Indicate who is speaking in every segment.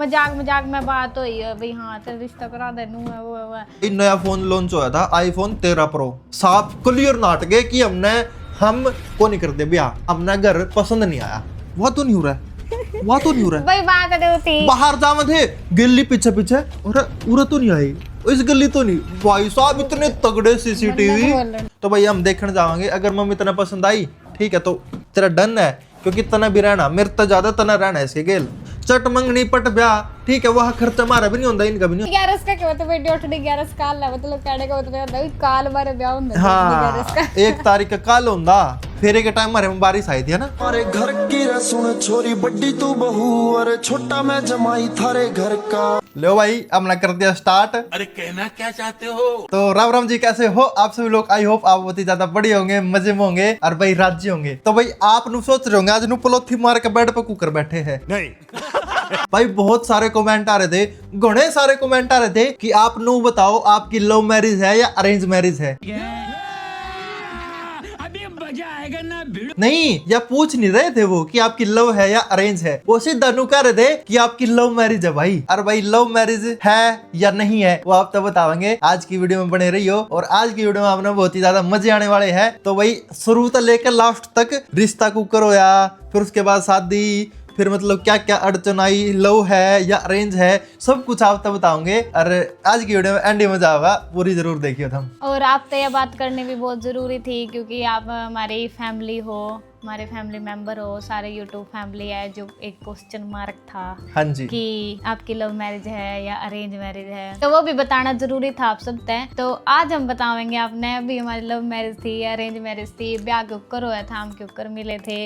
Speaker 1: मजाक मजाक में बात हुई है भाई, हाँ तेरा रिश्ता करा दे नू है वो है।
Speaker 2: नया फोन लॉन्च हुआ था iPhone 13 Pro, साफ क्लियर नाट गए कि हम को नहीं करते ब्याह, हमने घर पसंद नहीं आया। वह तो नहीं हो रहा है, वह तो नहीं हो रहा है।
Speaker 1: भाई बात है थी
Speaker 2: बाहर जाम थे गिल्ली पीछे पीछे और उरा तो नहीं आई, इस गली तो नहीं। भाई साहब इतने तगड़े सीसीटीवी। तो भाई हम देखने जाएंगे, अगर मम्मी इतना पसंद आई ठीक है तो तेरा डन है, क्योंकि तना भी रहना मेरे तो ज्यादा तना रहना है इसके गेल। चट मंगनी पट ब्याह ठीक है, वह खर्चा हमारा भी नहीं होता, इनका भी नहीं।
Speaker 1: 11 का क्या होता है, 11 काल है मतलब कहने का मतलब होता है काल मारे ब्याह होता है।
Speaker 2: हाँ 1 तारीख का काल होंदा, फेरे के टाइम हमारे में बारिश आई थी है ना।
Speaker 3: हमारे घर की रसुन छोरी बड्डी तू बहू और छोटा मैं जमाई थारे घर का।
Speaker 2: लो भाई हमने कर दिया स्टार्ट।
Speaker 4: अरे कहना क्या चाहते हो?
Speaker 2: तो राम राम जी, कैसे हो आप सभी लोग? आई होप आप बहुत ही ज्यादा बड़ी होंगे, मजे में होंगे और भाई राज्य होंगे। तो भाई आप नु सोच रहे होंगे आज नु पलोथी मार के बेड पे कुकर बैठे हैं।
Speaker 4: नहीं
Speaker 2: भाई बहुत सारे कमेंट आ रहे थे, घने सारे कमेंट आ रहे थे कि आप नु बताओ आपकी लव मैरिज है या अरेंज मैरिज है।
Speaker 4: अभी मजा आएगा ना भिड़ो।
Speaker 2: नहीं, या पूछ नहीं रहे थे वो कि आपकी लव है या अरेंज है, वो सीधा नु कह रहे थे कि आपकी लव मैरिज है भाई। और भाई लव मैरिज है या नहीं है वो आप तो बताएंगे, आज की वीडियो में बने रहियो। और आज की वीडियो में आपने बहुत ही ज्यादा मजे आने वाले हैं। तो भाई शुरू से लेकर लास्ट तक रिश्ता कुकर होया, फिर उसके बाद शादी, फिर मतलब क्या क्या अड़चन आई, लव है या अरेंज है, सब कुछ आप तब बताओगे। और आज की वीडियो में एंड मजा आएगा, पूरी जरूर देखियो तुम।
Speaker 1: और आप तो ये बात करनी भी बहुत ज़रूरी थी क्योंकि आप हमारी फैमिली हो, हमारे फैमिली मेंबर हो, सारे यूट्यूब फैमिली है। जो एक क्वेश्चन मार्क था
Speaker 2: हाँ जी
Speaker 1: कि आपकी लव मैरिज है या अरेंज मैरिज है, तो वो भी बताना जरूरी था आप सब तय। तो आज हम बताएंगे आपने अभी हमारी लव मैरिज थी या अरेंज मैरिज थी, ब्याह के ऊपर हुआ था, हम के ऊपर मिले थे,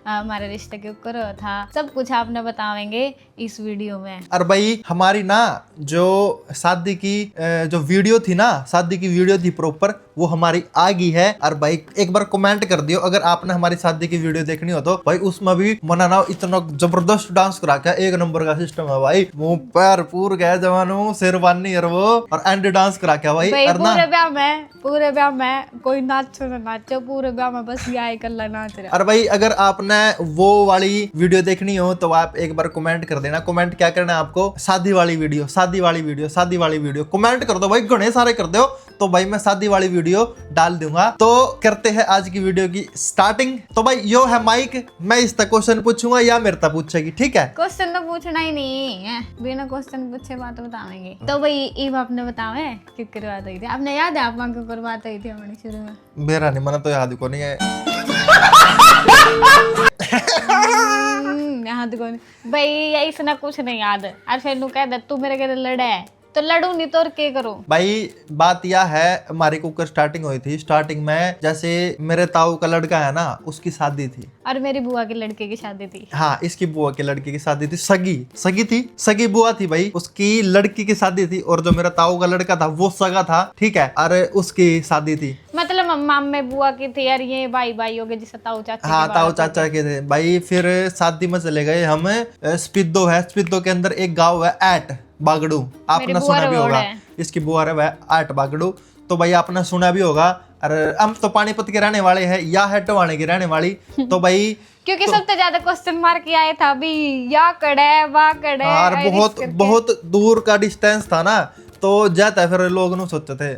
Speaker 1: हमारे रिश्ते के ऊपर हुआ था, सब कुछ आपने बताएंगे इस वीडियो में।
Speaker 2: और भाई हमारी ना जो शादी की जो वीडियो थी ना, शादी की वीडियो थी प्रॉपर, वो हमारी आ गई है। और भाई एक बार कमेंट कर दियो अगर आपने हमारी शादी की वीडियो देखनी हो तो। भाई उसमें भी मनाना इतना जबरदस्त डांस करा के, एक नंबर का सिस्टम है भाई, मुंह पैर पूर गए जवानों, शेरवानी और वो और एंड डांस करा के भाई।
Speaker 1: पूरे ब्याह में कोई नाचो ना नाचो, पूरे ब्याह में बस ये कल्ला नाच रहा।
Speaker 2: और भाई अगर आपने वो वाली वीडियो देखनी हो तो आप एक बार कमेंट कर देना। कमेंट क्या करना है आपको? शादी वाली वीडियो, शादी वाली वीडियो, शादी वाली वीडियो कमेंट कर दो भाई, घने सारे कर दो तो भाई मैं शादी वाली वीडियो डाल दूंगा। तो करते हैं आज की वीडियो की स्टार्टिंग। तो भाई यो है माइक, मैं इसका क्वेश्चन पूछूंगा या मेरे तक पूछेगी, ठीक है?
Speaker 1: क्वेश्चन तो पूछना ही नहीं है, बिना क्वेश्चन पूछे बात बताएंगे। तो भाई ईब आपने बताओ क्यों करवात हुई थी? आपने याद है आप वहां क्यों करवात हुई थी हमारी शुरू में?
Speaker 2: मेरा नहीं, मना तो याद को नहीं है।
Speaker 1: याद को नहीं भाई, ऐसा कुछ नहीं याद। और फिर नु कह दे तू मेरे के लड़े है तो लड़ू नहीं तो और क्या करो।
Speaker 2: भाई बात यह है, हमारी कुकर स्टार्टिंग हुई थी। स्टार्टिंग में जैसे मेरे ताऊ का लड़का है ना, उसकी शादी थी
Speaker 1: और मेरी बुआ के लड़के की शादी थी।
Speaker 2: हाँ इसकी बुआ के लड़के की शादी थी, सगी बुआ थी भाई, उसकी लड़की की शादी थी। और जो मेरा ताऊ का लड़का था वो सगा था, ठीक है, और उसकी शादी थी।
Speaker 1: मतलब मामे बुआ की थी और ये भाई हो गए जिसे ताऊ चाचा।
Speaker 2: हाँ ताऊ चाचा के थे भाई। फिर शादी में चले गए हम, स्पिद्दो है, स्पिद्दो के अंदर एक गाँव है एट बागड़ू, आपने सुना भी होगा। इसकी बुआ है वह आठ बागड़ू, तो भाई आपने सुना भी होगा। और हम तो पानीपत के रहने वाले हैं या है टवाने की रहने वाली। तो भाई
Speaker 1: क्योंकि सबसे ज्यादा क्वेश्चन मार्क ये आया था अभी, या कड़े वाह कड़े,
Speaker 2: और बहुत दूर का डिस्टेंस था ना, तो जाता है फिर लोग नु सोचते थे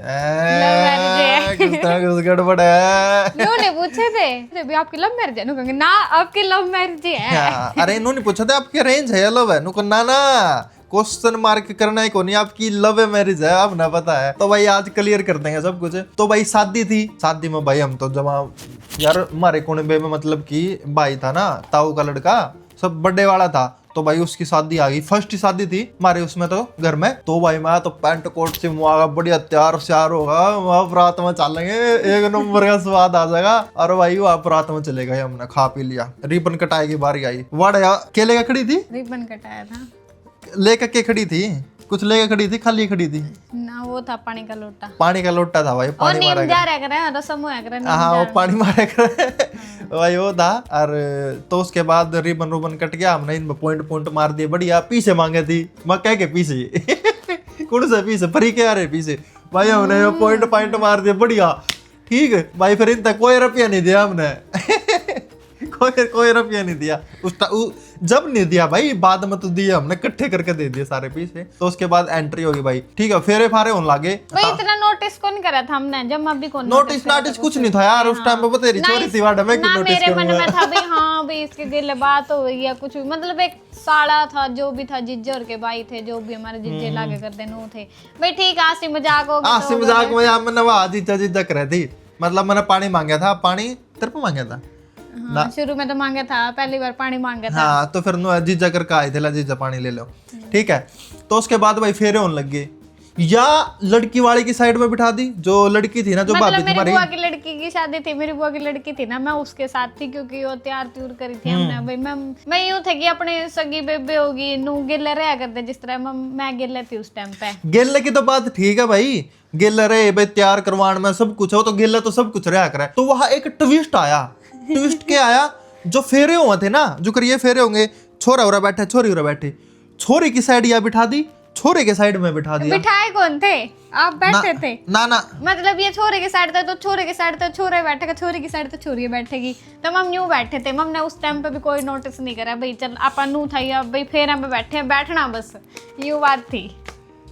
Speaker 2: कुछ गड़बड़ है।
Speaker 1: इन्होंने पूछे थे अभी आपकी लव मैरिज है? कहेंगे ना आपकी लव मैरिज है।
Speaker 2: अरे इन्होंने पूछा था आपकी अरेंज है या लव है? ना क्वेश्चन मार्क करना ही को नहीं, आपकी लव मैरिज है, अब ना पता है। तो भाई आज क्लियर कर देंगे सब कुछ। तो भाई शादी थी, शादी में भाई हम तो जमा यार हमारे कुनबे में मतलब कि भाई था ना, ताऊ का लड़का सब बर्थडे वाला था, तो भाई उसकी शादी आ गई। फर्स्ट शादी थी हमारे उसमें तो घर में। तो भाई मैं तो पैंट कोट से मुआगा बढ़िया तैयार श्यार होगा, वहाँ रात में चलेंगे, एक नंबर का स्वाद आ जाएगा। और भाई वहाँ रात में चले गए, हमने खा पी लिया। रिबन कटाई की बारी आई, वाड़ा केले का खड़ी थी,
Speaker 1: रिबन कटाया था,
Speaker 2: लेकर के खड़ी थी, कुछ लेकर खड़ी थी, खाली खड़ी थी
Speaker 1: ना, वो था पानी का लोटा।
Speaker 2: पानी का लोटा था भाई, पानी मारा हाँ वो पानी मारा करे भाई वो था। और तो उसके बाद रिबन रुबन कट गया, हमने इनमें पॉइंट मार दिए बढ़िया। पीछे मांगे थी, मैं कह के पीछे कौन सा पीछे फ्री के आ रहे पीछे भाई, हमने पॉइंट मार दिए बढ़िया, ठीक है भाई। फिर इन तक कोई रुपया नहीं दिया हमने कोई रुपया नहीं दिया। जब नहीं दिया भाई, बाद में तो दिया हमने, इकट्ठे करके दे दिए सारे पीछे। तो उसके बाद एंट्री होगी भाई, ठीक है, फेरे फारे होने लगे।
Speaker 1: भाई इतना नोटिस कौन करा था हमने, जब मैं भी कौन
Speaker 2: नोटिस नाटिस कुछ नहीं था यार उस टाइम पे, बतेरी चोरी थी वाड़ा, मैं क्यों नोटिस
Speaker 1: मेरे मन में
Speaker 2: करूंगा।
Speaker 1: था भाई हाँ भाई इसके गिले बात हो गई या कुछ भी, मतलब एक साड़ा था जो भी था, जिज्जर के भाई थे जो भी हमारे जिज्जे लागे करते नो थे भाई, ठीक है हंसी मजाक हो गया।
Speaker 2: हंसी मजाक में यार मैंने वहां जीजा कर रही थी, मतलब मैंने पानी मांगा था, पानी तेरे पे मांगा था।
Speaker 1: हाँ, शुरू में तो मांगा था, पहली बार पानी मांगा था।
Speaker 2: हाँ तो फिर जीजा करके आए थे, ला जीजा पानी ले लो, ठीक है। तो उसके बाद भाई फेरे होने लग गए, या लड़की वाले की साइड में बिठा दी, जो लड़की थी ना, जो भाभी
Speaker 1: मतलब मेरी
Speaker 2: तुम्हारी।
Speaker 1: बुआ की लड़की की शादी थी, मेरी बुआ की लड़की थी ना, मैं उसके साथ थी क्योंकि वो तैयार त्यूर करी थी हमने भाई। मैं यूं थे कि अपने सगी बेबे होगी नू गिले रहा करते, जिस तरह मैं गिले थी उस टाइम पे।
Speaker 2: गेले की तो बात ठीक है भाई, गेले रहे भाई तैयार करवाण में सब कुछ हो, तो गेले तो सब कुछ रहा करे। तो वहां एक ट्विस्ट आया, ट्विस्ट क्या आया, जो फेरे हुए थे ना, जो करिए फेरे होंगे, छोरा उरा बैठे, छोरी उरा बैठे, छोरी की साइड या बिठा दी, छोरे के साइड में बिठा दिया।
Speaker 1: बिठाए कौन थे, आप बैठे थे
Speaker 2: ना ना,
Speaker 1: मतलब ये छोरे के साइड थे तो छोरे के साइड, तो छोरे बैठेगा, छोरी की साइड तो छोरी बैठेगी, तो हम यूं बैठे थे। हमने उस टाइम पे भी कोई नोटिस नहीं करा भाई, चल अपन नू था या भाई फेरा पे बैठे बैठना बस, यूं बात थी।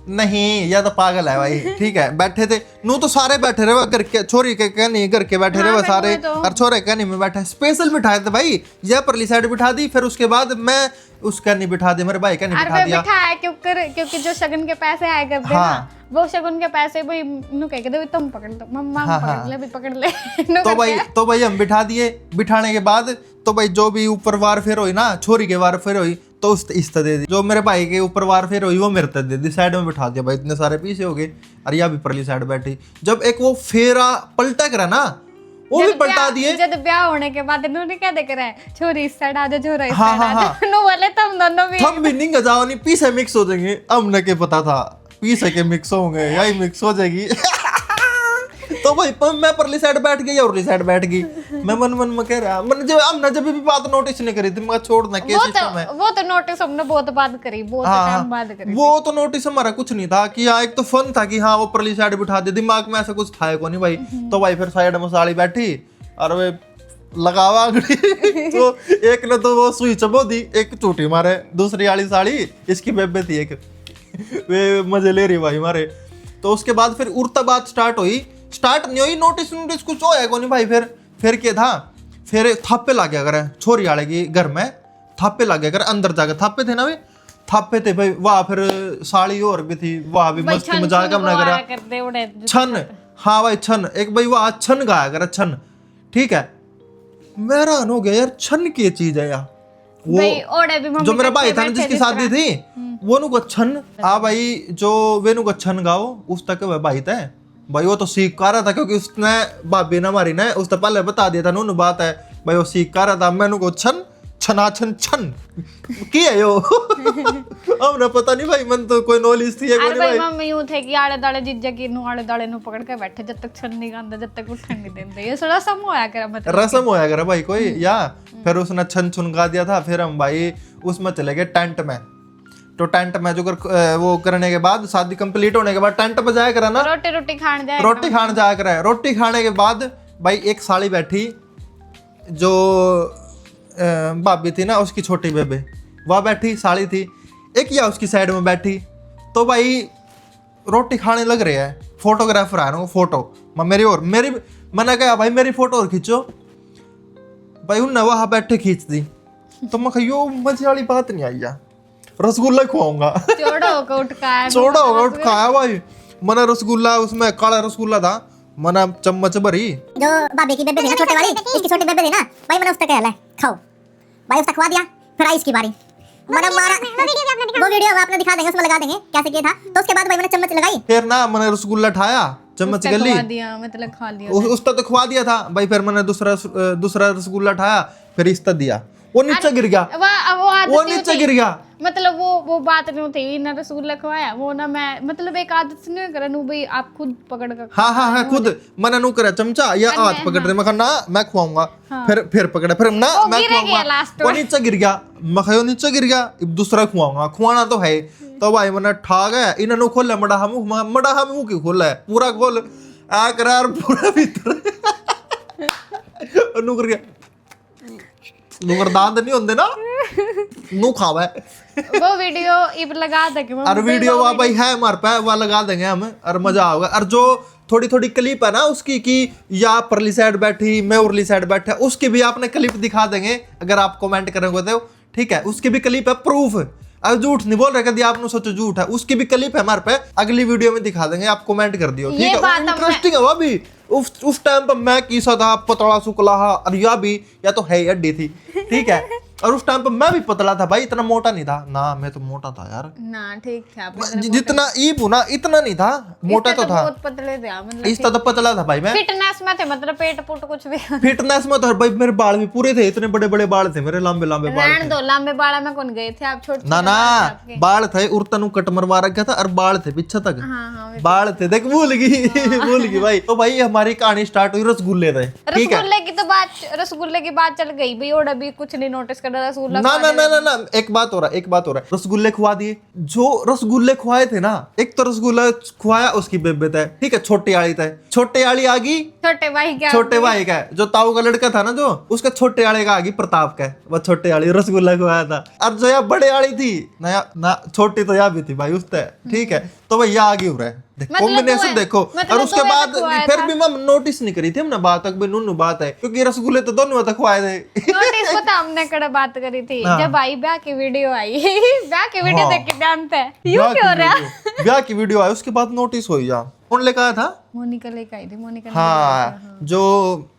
Speaker 2: नहीं या तो पागल है भाई, ठीक है, बैठे थे नू तो सारे बैठे रहे, घर के छोरी के कहनी घर के बैठे रहे सारे, और छोरे कहनी में बैठे, स्पेशल बिठाए थे भाई, यह परली साइड बिठा दी, फिर उसके बाद मैं उसका नहीं बिठा दी, मेरे भाई का नहीं बिठा दिया,
Speaker 1: बिठाया क्योंकि जो शगन के पैसे आए करते ना, वो शगुन के पैसे भाई नू कह के दे तुम पकड़ लो, मम्मा पकड़ ले, भी पकड़ ले।
Speaker 2: तो भाई हम बिठा दिए। बिठाने के बाद तो भाई जो भी ऊपर वार फेर हुई ना, छोरी के वार फेर हुई तो उस इस तरह दे दी, जो मेरे भाई के ऊपर वार फेर हुई वो मेरे तरह दे दी, साइड में बिठा दिया भाई, इतने सारे पीछे हो गए, और या भी परली साइड बैठी। जब एक वो फेरा पलटा करा ना, वो भी पलटा दिए।
Speaker 1: जब ब्याह होने के बाद नू नहीं क्या देख रहा है, छोरी इस साइड आ जा, छोरा इस
Speaker 2: हाँ,
Speaker 1: साइड आ जा, नू बोले तुम दोनों भी
Speaker 2: हम भी नहीं जाओ नहीं, पीछे मिक्स हो जाएंगे, अब न के पता था पीछे के मिक्स होंगे, यही मिक्स हो जाएगी। तो भाई मैं परली साइड बैठ गई और उरली साइड बैठ गई, मैं मन में कह रहा, मैंने जब भी बात नोटिस नहीं करी थी, मैं छोड़ना क्या सिस्टम है।
Speaker 1: वो तो नोटिस हमने बहुत बात करी, बहुत टाइम बाद करी।
Speaker 2: वो तो नोटिस हमारा कुछ नहीं था कि हाँ, एक तो फन था कि हाँ वो परली साइड बिठा दे, दिमाग में ऐसा कुछ था को नहीं भाई। तो भाई फिर साइड में साड़ी बैठी और वे लगावा अगड़ी। तो एक ने तो वो सुई चबो दी, एक चोटी मारे, दूसरी वाली साड़ी इसकी बेबे थी एक, वे मजे ले रही भाई मारे। तो उसके बाद फिर उड़ता बात स्टार्ट हुई, स्टार्ट नहीं हुई, नोटिस कुछ होया को नहीं भाई। फिर क्या था, फिर थापे लग गया करे, छोरी वाले की घर में थापे लग गया करे, अंदर जाकर थापे थे ना वे, थापे थे भाई वहाँ। फिर साड़ी और भी थी वहाँ भी, मस्ती मजाक हमने करा, छन, हाँ भाई छन, एक भाई वहाँ छन गाया करे, छन, ठीक है। मैं हैरान हो गया यार, छन की चीज है यार, वो जो मेरा भाई था ना जिसकी शादी थी, वो नु को छन, हाँ भाई जो वे नु को छन गाओ उस तक भाई था भाई, वो तो सीख कर रहा था क्योंकि उसने भाभी ने हमारी ने उसने पहले बता दिया था, नून बात है भाई, वो सीख कर रहा था। मैंने को छन छना छन छन की है यो। हमने पता नहीं भाई, मन तो कोई नॉलेज थी
Speaker 1: अरे भाई मम्मी यूं थे कि आड़े दाड़े जिज्जा की नु आड़े दाड़े नु पकड़ के बैठे, जब तक छन नहीं गांदा, जब तक उठन नहीं देंदे, ये रसम होया करा, मतलब
Speaker 2: रसम होया करा भाई कोई या। फिर उसने छन छुन गा दिया था, फिर हम भाई उसमें चले गए टेंट में। तो टेंट में जो वो करने के बाद, शादी कंप्लीट होने के बाद टेंट में जाया करा ना, रोटी खान जाया करा है। रोटी खाने के बाद भाई एक साली बैठी, जो भाभी थी ना उसकी छोटी बेबे, वह बैठी साली थी, एक या उसकी साइड में बैठी। तो भाई रोटी खाने लग रहे हैं, फोटोग्राफर आ रहा हूँ, फोटो मेरी मैंने कहा भाई मेरी फोटो और खींचो भाई, उनने वहां बैठे खींच दी। तो मैं कहा यो मजे वाली बात नहीं आई यार, रसगुल्ला खुआऊंगा,
Speaker 1: चौड़ा होकर
Speaker 2: उठकाया भाई। मैंने रसगुल्ला, उसमें काला रसगुल्ला था, मैंने चम्मच भरी,
Speaker 5: जो भाभी की बेबे थी ना छोटे वाली, इसकी छोटी बेबे थी ना भाई, मैंने उसका कहला खाओ भाई, उसका खवा दिया। फिर आई इसकी बारी, मैंने मारा, वो वीडियो आपने दिखा देंगे, उसमें लगा देंगे कैसे किया था। तो उसके बाद भाई मैंने चम्मच लगाई,
Speaker 2: फिर ना मैंने रसगुल्ला ठाया, चम्मच गली,
Speaker 1: मतलब खा लिया,
Speaker 2: उसका तो खवा दिया था भाई। फिर मैंने दूसरा रसगुल्ला ठाया, फिर इसका दिया, वो नीचे गिर गया, वो नीचे गिर गया।
Speaker 1: मतलब वो बात नहीं थी ना, रसगुल्ला खवाया वो ना, मैं मतलब एक आदत से नहीं करा नू भाई, आप खुद पकड़ कर,
Speaker 2: हाँ खुद मैंने नू करा चमचा या हाथ पकड़ रहे, मैं कहा ना मैं खुआऊंगा, फिर पकड़ा, फिर ना मैं खुआऊंगा, वो नीचे गिर गया, मैं कहा नीचे गिर गया, दूसरा खुआऊंगा, खुआना तो है। तो भाई मैंने ठा गया, इन्होंने खोला मड़ा मुंह क्यों खोला है, पूरा खोल आ करार पूरा भीतर नुकर गया, नुकर दांत नहीं होंगे ना, नू खावे
Speaker 1: वो वीडियो इब लगा देंगे
Speaker 2: और वीडियो वहाँ भाई है हमारे पे, वहाँ लगा देंगे हम और मजा आएगा। और जो थोड़ी थोड़ी क्लिप है ना उसकी कि या परली साइड बैठी मैं उरली साइड बैठा, उसकी भी आपने क्लिप दिखा देंगे अगर आप कमेंट करेंगे तो, ठीक है। उसकी भी क्लिप है, प्रूफ। अब झूठ नहीं बोल रहे, कभी आपने सोचो झूठ है, उसकी भी क्लिप है हमारे पे, अगली वीडियो में दिखा देंगे, आप कमेंट कर दियो, ठीक है। इंटरेस्टिंग है वो भी। उस टाइम पर मैं कीसा था पतला सुकला, और या भी या तो है हड्डी थी, ठीक है। और उस टाइम पर मैं भी पतला था भाई, इतना मोटा नहीं था ना, मैं तो मोटा था यार
Speaker 1: ना, ठीक था
Speaker 2: जितना ईप हूं ना इतना नहीं था, मोटा तो था,
Speaker 1: बहुत पतले थे मतलब
Speaker 2: इस तो पतला था भाई मैं।
Speaker 1: फिटनेस में थे मतलब पेट पुट कुछ भी
Speaker 2: फिटनेस में तो भाई मेरे बाल भी पूरे थे, इतने बड़े बड़े बाल थे मेरे, लंबे लंबे बाल
Speaker 1: रहन दो, लंबे बाड़ा में कौन गए थे आप, छोटे
Speaker 2: ना बाल थे उर्तन कट मरवा रखा था, और बाल थे पीछे तक, बाल थे, देख भूल गई भाई। तो भाई हमारी कहानी स्टार्ट हुई रसगुल्ले थे, ठीक है।
Speaker 1: रसगुल्ले की तो बात, रसगुल्ले की बात चल गई भाई, और अभी कुछ नहीं नोटिस कर रहा रसगुल्ला
Speaker 2: ना एक बात हो रहा है, रसगुल्ले खुआ दिए। जो रसगुल्ले खुआए थे ना, एक तो रसगुल्ला खुआया उसकी बेबे थे, ठीक है, छोटी आली थे, छोटे आली आ गई,
Speaker 1: छोटे भाई का
Speaker 2: जो ताऊ का लड़का था ना, जो उसका छोटे आले का आ गई प्रताप का, वो छोटे आली रसगुल्ला खुआया था। और जो यहाँ बड़े आली थी ना छोटी तो यहाँ भी थी भाई उससे, ठीक है। तो भाई यहाँ आ गई हो रहा है, कॉम्बिनेशन देखो। और उसके बाद फिर भी मैं नोटिस नहीं करी थी हमने बात तक, नूनू बात है, क्योंकि रसगुल्ले तो दोनों तक खुआए थे।
Speaker 1: नोटिस पता हमने कड़ा बात करी थी जब आई ब्याह की वीडियो आई ब्याह की वीडियो देख के जानते हैं यूं क्यों हो रहा है।
Speaker 2: ब्याह की वीडियो आई उसके बाद नोटिस हुई। जा कौन लेकर आया था?
Speaker 1: मोनिका लेकर आई थी, मोनिका
Speaker 2: हाँ, जो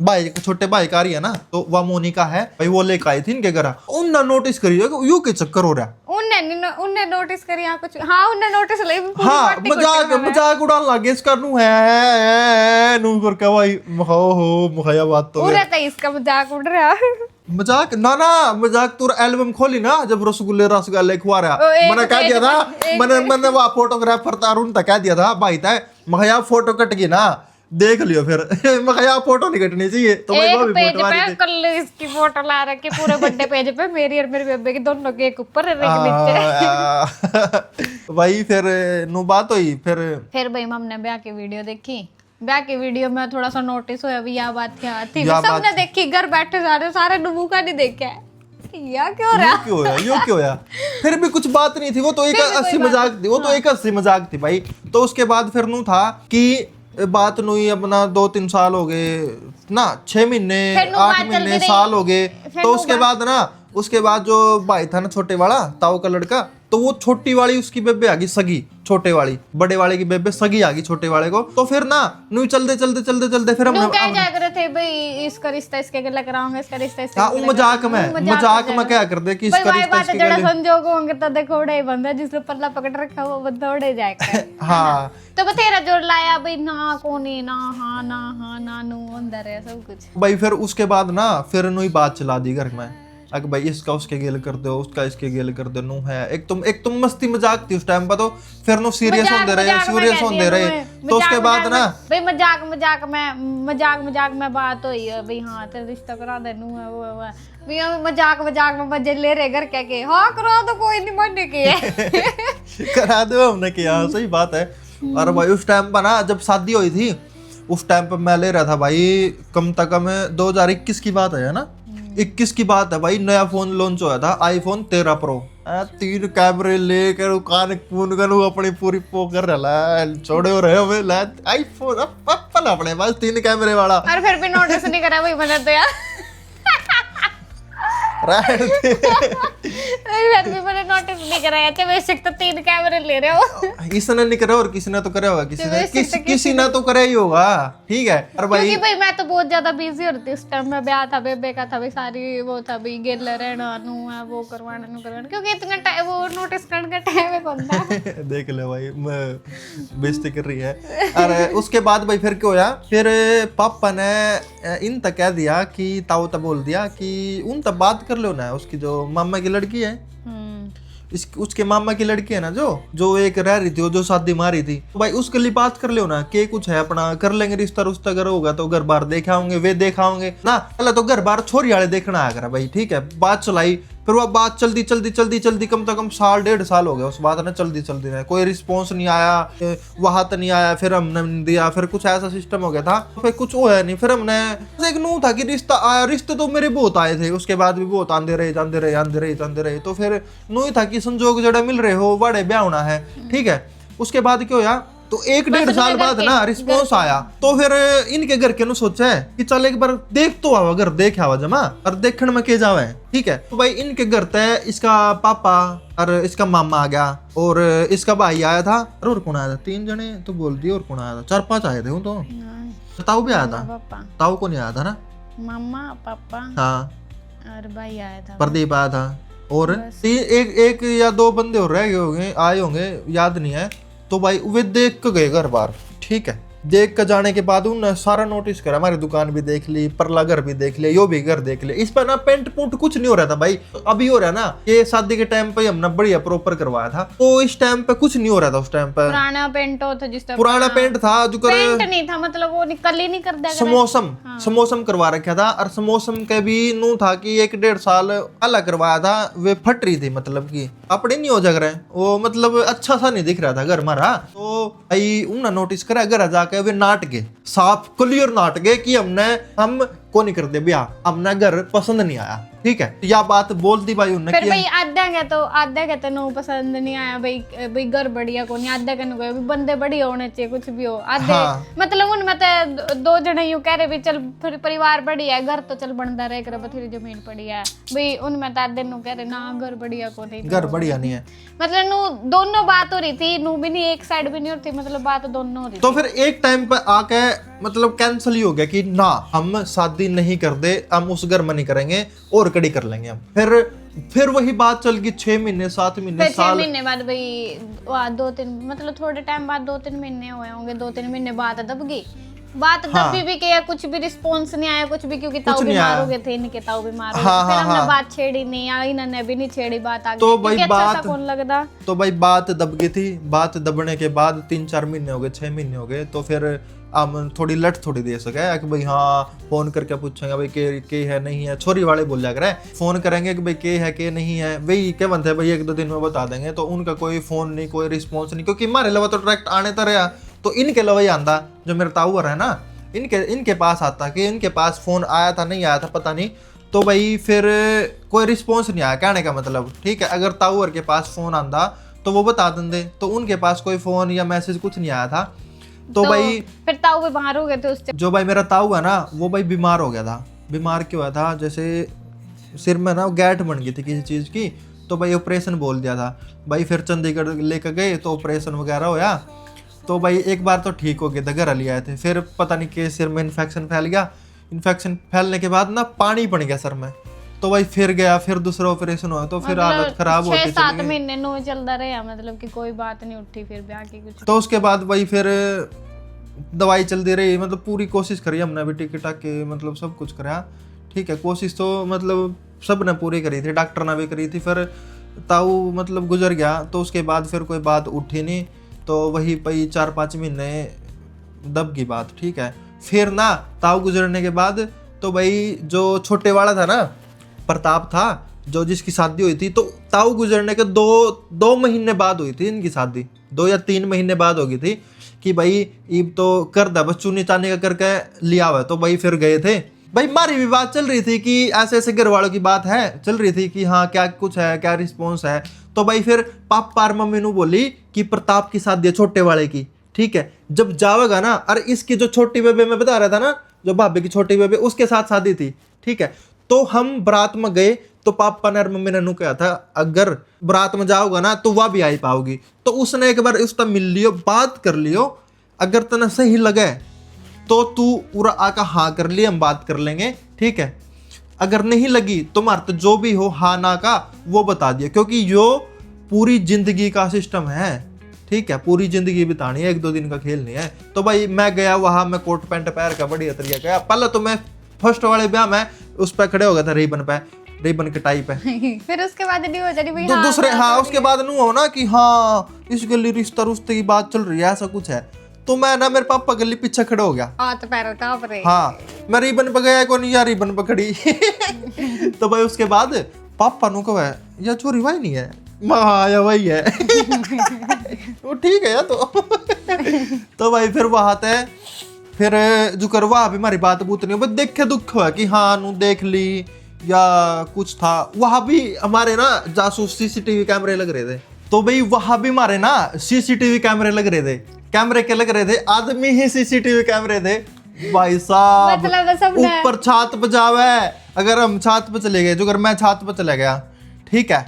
Speaker 2: भाई छोटे भाई का रही है ना, तो वह मोनिका है भाई, वो लेकर आई थी इनके घर। उनने नोटिस करी यू के चक्कर हो रहा,
Speaker 1: उनने नोटिस करी यहाँ कुछ, हाँ उनने नोटिस ले,
Speaker 2: हाँ मजाक उड़ान लगे इसका, नू है नू करके भाई हो मुखया बात तो
Speaker 1: रहता है इसका मजाक उड़ रहा।
Speaker 2: मजाक ना मजाक तू एल्बम खोली ना, जब रसगुल्ले खुआ रहा, मैंने कह दिया था, मैंने वो फोटोग्राफर था अरुण तक कह दिया था भाई था मखया फोटो कट गई ना, देख लियो फिर मखया फोटो नहीं कटनी चाहिए। तो भाई वो भी
Speaker 1: पेज
Speaker 2: फोटो आ रही
Speaker 1: पे कल इसकी फोटो ला रखी पूरे बर्थडे पेज पे, मेरी और मेरे बेबे की दोनों के एक ऊपर एक नीचे।
Speaker 2: भाई फिर नु बात हुई,
Speaker 1: फिर भाई हमने ब्याह की वीडियो देखी। ब्याह की वीडियो में थोड़ा सा नोटिस हुआ भी, यह बात क्या थी, सबने देखी, घर बैठे सारे नुबू का नहीं देखा है, या क्यों रहा
Speaker 2: यो क्यों या फिर भी कुछ बात नहीं थी, वो तो एक हंसी मजाक थी, वो तो एक हंसी मजाक थी भाई। तो उसके बाद फिर नू था कि बात नहीं अपना 2-3 साल हो गए ना, 6 महीने 8 महीने साल हो गए। तो उसके बाद ना, उसके बाद जो भाई था ना छोटे वाला ताऊ का लड़का, तो वो छोटी वाली उसकी बेबे आ गई सगी, छोटे वाली बड़े वाले की बेबे सगी आ गई छोटे वाले को। तो फिर ना नू चलते फिर हम
Speaker 1: क्या जा रहे थे भाई, इसका रिश्ता इसके गले कराऊंगे, इसका रिश्ता इसके
Speaker 2: गले, मजाक में क्या कर दे कि इसका रिश्ता इसके
Speaker 1: गले, संजोग होंगे तो देखो उड़े ही बंदा जिसने पल्ला पकड़ रखा वो बंदा उड़े जाएगा।
Speaker 2: हाँ
Speaker 1: तो बतेरा जोर लाया भाई, ना कोनी ना हाँ ना नू अंदर है सब कुछ
Speaker 2: भाई। फिर उसके बाद ना फिर नू ही बात चला दी घर में, अगर भाई इसका उसके गेल कर दो, उसका इसके गेल कर दो, नू है एक तुम मस्ती मजाक थी उस टाइम पर। तो फिर नो सीरियस होते रहे। तो उसके बाद ना
Speaker 1: भाई मजाक में बात हुई है भाई, हाँ तेरा रिश्ता करा दे, नू है वो है भैया, मजाक में मजे ले रहे घर क्या के, हाँ करा दो, कोई नहीं मानने के
Speaker 2: करा दो हमने किया, सही बात है। और भाई उस टाइम पर ना जब शादी हुई थी, उस टाइम पर मैं ले रहा था भाई कम से कम 2021 की बात है ना, 21 की बात है भाई। नया फोन लॉन्च हुआ था, iPhone 13 Pro, 3 कैमरे लेकर कान कून कर अपनी पूरी पोकर छोड़े हो रहे हो आईफोन अपने पास 3 कैमरे वाला।
Speaker 1: और फिर भी नोटिस नहीं करा भाई मैंने तो यार मैंने नोटिस नहीं कराया, बेशक तो 3 कैमरे ले रहे हो।
Speaker 2: इसने नहीं करा और किसी ने तो करा होगा, किसी ने तो करा ही होगा, ठीक है। और
Speaker 1: क्योंकि भाई मैं तो बहुत ज्यादा बिजी होती थी उस टाइम में, ब्याह था बेबे का था भाई, सारी वो था भाई गेल रहना नू है वो करवाना क्योंकि इतना टाइम वो नोटिस करने का टाइम है कौन था
Speaker 2: देख ले भाई बेइज्जती कर रही है। अरे उसके बाद भाई फिर क्या होया, फिर पापा ने इन तक कह दिया कि ताऊ तक बोल दिया कि उन तक बात कर लो ना, उसकी जो मामा की लड़की है, उसके मामा की लड़की है ना, जो एक रह रही थी, वो जो शादी मारी थी, तो भाई उसके लिए बात कर लो ना, के कुछ है अपना कर लेंगे, रिश्ता अगर होगा तो घर बार देखाओगे, वे देखाओगे ना, पहले तो घर बार छोरी वाले देखना आ कर भाई, ठीक है। बात चलाई फिर वह बात चलती कम से कम साल 1.5 साल हो गया उस बात ने चलती रहे, कोई रिस्पॉन्स नहीं आया, वहां तो नहीं आया, फिर हमने नहीं दिया, फिर कुछ ऐसा सिस्टम हो गया था, फिर कुछ होया नहीं, फिर हमने एक नू था कि रिश्ता आया, रिश्ते तो मेरे बहुत आए थे, उसके बाद भी बहुत आंदे रहे, तो फिर नू ही था कि संजोग जड़ा मिल रहे हो बड़े ब्याह होना है, ठीक है। उसके बाद क्या होया, तो 1-1.5 साल बाद ना रिस्पॉन्स आया, तो फिर इनके घर के नु सोचा है कि चल एक बार देख तो आवा, अगर देख आवा जमा और देखण में के जावे, ठीक है। तो भाई इनके घर तय इसका पापा और इसका मामा आ गया और इसका भाई आया था, और कौन आया था, 3 जने तो बोल दिए, और कौन आया था, 4-5 आए थे हूँ तो ताऊ भी आया था, ताऊ को नहीं आया था ना,
Speaker 1: मामा पापा
Speaker 2: हाँ
Speaker 1: और भाई आया था,
Speaker 2: प्रदीप आया था, और एक या 2 बंदे और रह गए होंगे, आए होंगे, याद नहीं है। तो भाई वे देख के गए घर बार, ठीक है। देख कर जाने के बाद उन्होंने सारा नोटिस करा, हमारी दुकान भी देख ली, परला घर भी देख लिया, यो भी घर देख लिया। इस पर ना पेंट पुंट कुछ नहीं हो रहा था भाई, अभी हो रहा है ना, ये शादी के टाइम पे हमने बढ़िया प्रॉपर करवाया था, तो इस टाइम पे कुछ नहीं हो रहा था। उस टाइम पे
Speaker 1: पुराना पेंट था, जिस तरह
Speaker 2: पुराना पेंट था जो
Speaker 1: पेंट नहीं था, मतलब वो निकल ही नहीं कर दिया,
Speaker 2: समोसम करवा रखा था, और समोसम के भी नू था कि 1-1.5 साल अलग करवाया था, वे फट रही थी, मतलब की अपने नहीं हो जग रहे, वो मतलब अच्छा सा नहीं दिख रहा था घर हमारा। तो भाई उन्होंने नोटिस करा घर जाके, वे नाट के साफ क्लियर नाट गए कि हम को नहीं करते ब्याह, हमने घर पसंद नहीं आया, ठीक है। या बात बोल दी भाई उन्होंने,
Speaker 1: फिर भाई आधा कहते नो पसंद नहीं आया, भाई घर बढ़िया को नहीं, आधा कहने को बंदे बढ़िया होने चाहिए, कुछ भी हो आधे, मतलब उनमें तो 2 जने यूं कह रहे भी चल फिर परिवार बढ़िया है, घर तो चल बनता रहे कर, बथेरी जमीन पड़ी है भाई, उनमें तो आधे नु कह रहे ना घर बढ़िया को नहीं,
Speaker 2: घर बढ़िया नहीं है,
Speaker 1: मतलब नु दोनों बात हो रही थी, नु भी नहीं एक साइड भी नहीं हो रही थी, मतलब बात दोनों हो रही।
Speaker 2: तो फिर एक टाइम पे आके मतलब कैंसिल ही हो गया कि ना हम शादी नहीं कर दे, हम उस घर में नहीं करेंगे और कड़ी कर लेंगे हम। फिर वही बात चल गई 6 महीने 7 महीने
Speaker 1: फिर 6
Speaker 2: साल,
Speaker 1: महीने बाद भाई 2-3 मतलब थोड़े टाइम बाद 2-3 महीने हुए होंगे, 2-3 महीने बाद दब गई बात, दबी भी क्या, कुछ भी रिस्पॉन्स नहीं आया, कुछ भी, क्योंकि ताऊ बीमार हो गए थे, इनके ताऊ बीमार हो गए, फिर हमने बात छेड़ी नहीं, या इन्होंने भी नहीं छेड़ी बात आगे,
Speaker 2: तो भाई
Speaker 1: बात कौन लगदा,
Speaker 2: तो भाई बात दब गई थी। बात दबने के बाद 3-4 महीने हो गए, 6 महीने हो गए, तो फिर हम थोड़ी लट थोड़ी दे सके कि भाई हाँ फोन करके पूछेंगे भाई के है नहीं है, छोरी वाले बोल जा करे, फोन करेंगे कि भाई के है के नहीं है, वही क्या बनते हैं भाई 1-2 दिन में बता देंगे, तो उनका कोई फोन नहीं, कोई रिस्पॉन्स नहीं, क्योंकि हमारे अलावा तो डायरेक्ट आने तो रहा, तो इनके अलावा ही आंदा जो मेरा ताऊर है ना, इनके पास आता कि इनके पास फोन आया था नहीं आया था पता नहीं, तो भाई फिर कोई रिस्पॉन्स नहीं आया, कहने का मतलब, ठीक है। अगर ताऊर के पास फोन आंदा तो वो बता देंगे, तो उनके पास कोई फोन या मैसेज कुछ नहीं आया था। तो भाई
Speaker 1: फिर ताऊ बीमार हो गए थे उससे,
Speaker 2: जो भाई मेरा ताऊ है ना, वो भाई बीमार हो गया था। बीमार क्यों हुआ था, जैसे सिर में ना गैठ बन गई थी किसी चीज़ की, तो भाई ऑपरेशन बोल दिया था भाई। फिर चंडीगढ़ लेकर गए तो ऑपरेशन वगैरह होया, तो भाई एक बार तो ठीक हो गया था, घर ले आए थे, फिर पता नहीं कि सिर में इन्फेक्शन फैल गया, इन्फेक्शन फैलने के बाद ना पानी पड़ गया सर में, तो भाई फिर गया, फिर दूसरा ऑपरेशन हुआ, तो फिर हालत खराब होती
Speaker 1: 6-7 महीने नो चलता रहा, मतलब कि कोई बात नहीं उठी फिर ब्याह की कुछ।
Speaker 2: तो उसके बाद भाई फिर दवाई चलती रही, मतलब पूरी कोशिश करी हमने भी, टिकट के मतलब सब कुछ करा, ठीक है। कोशिश तो मतलब सब ने पूरी करी थी, डॉक्टर ने भी करी थी। फिर ताऊ मतलब गुजर गया, तो उसके बाद फिर कोई बात उठी नहीं, तो वही भाई 4-5 महीने दब की बात, ठीक है। फिर ना ताऊ गुजरने के बाद तो भाई जो छोटे वाला था ना, प्रताप था, जो जिसकी शादी हुई थी, तो ताऊ गुजरने के 2 महीने बाद हुई थी इनकी शादी, 2 या 3 महीने बाद हो गई थी कि भाई ईब तो कर दा बस चूनी चाने का करके लिया हुआ। तो भाई फिर गए थे भाई, हमारी भी बात चल रही थी कि ऐसे ऐसे घर वालों की बात है, चल रही थी कि हाँ क्या कुछ है, क्या रिस्पॉन्स है। तो भाई फिर पापा और मम्मी ने बोली कि प्रताप की शादी है छोटे वाले की, ठीक है। जब जावेगा ना, और इसकी जो छोटी बेबे मैं बता रहा था ना, जो भाभी की छोटी बेबे, उसके साथ शादी थी, ठीक है। तो हम बारात में गए, तो पापा ने और मम्मी ने नु कहा था अगर बारात में जाओगा ना तो वह भी आई पाओगी। तो उसने एक बार उसका मिल लियो, बात कर लियो, अगर तना सही लगे तो तू पूरा आका हाँ कर लिए, हम बात कर लेंगे, ठीक है। अगर नहीं लगी तो मार तो जो भी हो हाँ ना का वो बता दिया, क्योंकि यो पूरी जिंदगी का सिस्टम है, ठीक है। पूरी जिंदगी बितानी है, 1-2 दिन का खेल नहीं है। तो भाई मैं गया वहां, मैं कोट पैंट पैर का बढ़िया तरीका गया। पहले तो मैं फर्स्ट वाले ब्याह में उस पर खड़े हो गया था, रिबन कटाई पे।
Speaker 1: फिर उसके बाद नहीं हो जाती भाई,
Speaker 2: तो दूसरे हाँ उसके बाद नहीं हो ना कि हाँ इस गली रिश्ता रुश्ते की बात चल रही है, ऐसा कुछ है। तो मैं ना मेरे पापा गली पीछे खड़े हो गया,
Speaker 1: हाथ पैर कांप रहे।
Speaker 2: हाँ मैं रिबन पे गया, कौन या रिबन पे खड़ी। तो भाई उसके बाद पापा नु कहे या छोरी भाई नहीं है, हाँ या वही है। वो ठीक है यार तो भाई फिर वहां ते फिर जो करवा भी हमारी बात बूत नहीं, बस देखे दुख हुआ कि हाँ नु देख ली या कुछ था। वहां भी हमारे ना जासूस सीसीटीवी कैमरे लग रहे थे, तो भाई वहां भी हमारे ना सीसीटीवी कैमरे लग रहे थे, कैमरे के लग रहे थे, आदमी ही सीसीटीवी कैमरे थे भाई साहब।
Speaker 1: मतलब सबने
Speaker 2: ऊपर छत पे जावे, अगर हम छत पे चले गए, जो अगर मैं छत पे चला गया ठीक है,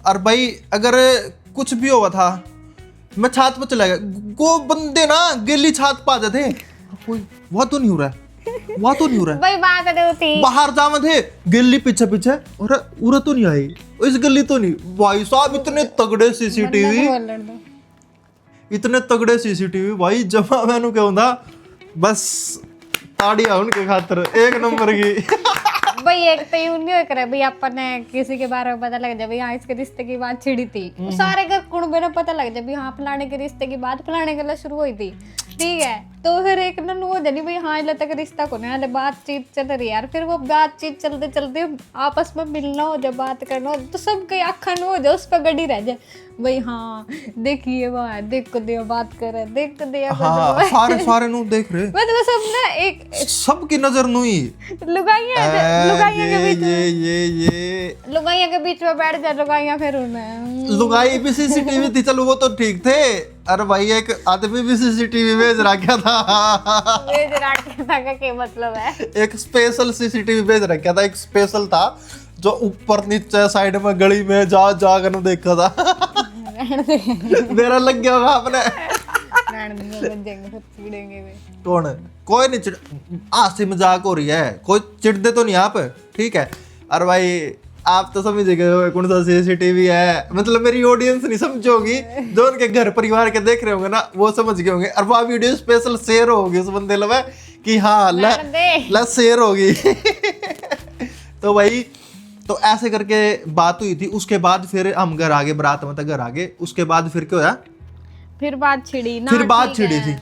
Speaker 2: और भाई अगर कुछ भी हुआ था मैं छत पे चला गया, वो बंदे ना गिल्ली छत पा जाते, कोई वह तो नहीं हो रहा है, वह तो नहीं हो रहा है,
Speaker 1: वही बात है थी।
Speaker 2: बाहर जावे थे गिल्ली पीछे पीछे, और उरा तो नहीं आई, इस गिल्ली तो नहीं। भाई साहब इतने तगड़े सीसीटीवी, इतने तगड़े सीसीटीवी भाई, जमा मैनू क्यों था बस ताड़ियां उनके खातर एक नंबर की।
Speaker 1: भाई एक तो यूं नहीं करे भाई, अपन ने किसी के बारे में पता लग जाए भाई हाँ इसके रिश्ते की बात छिड़ी थी, सारे घर कुणबे ने पता लग जाए भाई हाँ फलाने के रिश्ते की बात फलाने के लिए शुरू हुई थी, ठीक है। तो फिर एक ना हो जानी भाई हाँ इला तक रिश्ता को नहीं, बातचीत चल रही यार, फिर वो बातचीत चलते चलते आपस में मिलना हो जाए, बात करना हो तो सब कहीं आखा न हो जाए, उस पर गड़ी रह जाए भाई हाँ देखिए वहाँ देख को दिया बात कर रहे, देख को दिया
Speaker 2: हाँ, सारे नु देख रहे,
Speaker 1: मतलब सब ना एक
Speaker 2: सबकी नजर नुई
Speaker 1: लुगाइयां के बीच
Speaker 2: ये
Speaker 1: लुगाइयां के बीच में बैठ जाए लुगाइयां, फिर उन्हें
Speaker 2: लुगाई भी सीसीटीवी थी, चलो वो तो ठीक थे। अरे भाई एक आदमी भी सीसीटीवी भेज रखा था,
Speaker 1: भेज रखा था का क्या मतलब है,
Speaker 2: एक स्पेशल सीसीटीवी भेज रखा था, एक स्पेशल था जो ऊपर नीचे साइड में गली में जा कर देखा था। मेरा लग गया होगा आपने, कौन कोई नहीं चिड़, हास्य मजाक हो रही है, कोई चिढ़ते तो नहीं आप, ठीक है। अरे भाई आप तो समझ गए कौन सा सीसीटीवी है, मतलब मेरी ऑडियंस नहीं समझोगी, जो उनके घर परिवार के देख रहे होंगे ना वो समझ गए होंगे, और वो वीडियो स्पेशल शेयर होगी उस बंदे लवे कि हाँ ला शेयर होगी। तो भाई तो ऐसे करके बात हुई थी। उसके बाद फिर हम घर आगे, बारात में घर आगे, उसके बाद फिर क्या होया,
Speaker 1: फिर बात छिड़ी ना,
Speaker 2: फिर बात छिड़ी थी,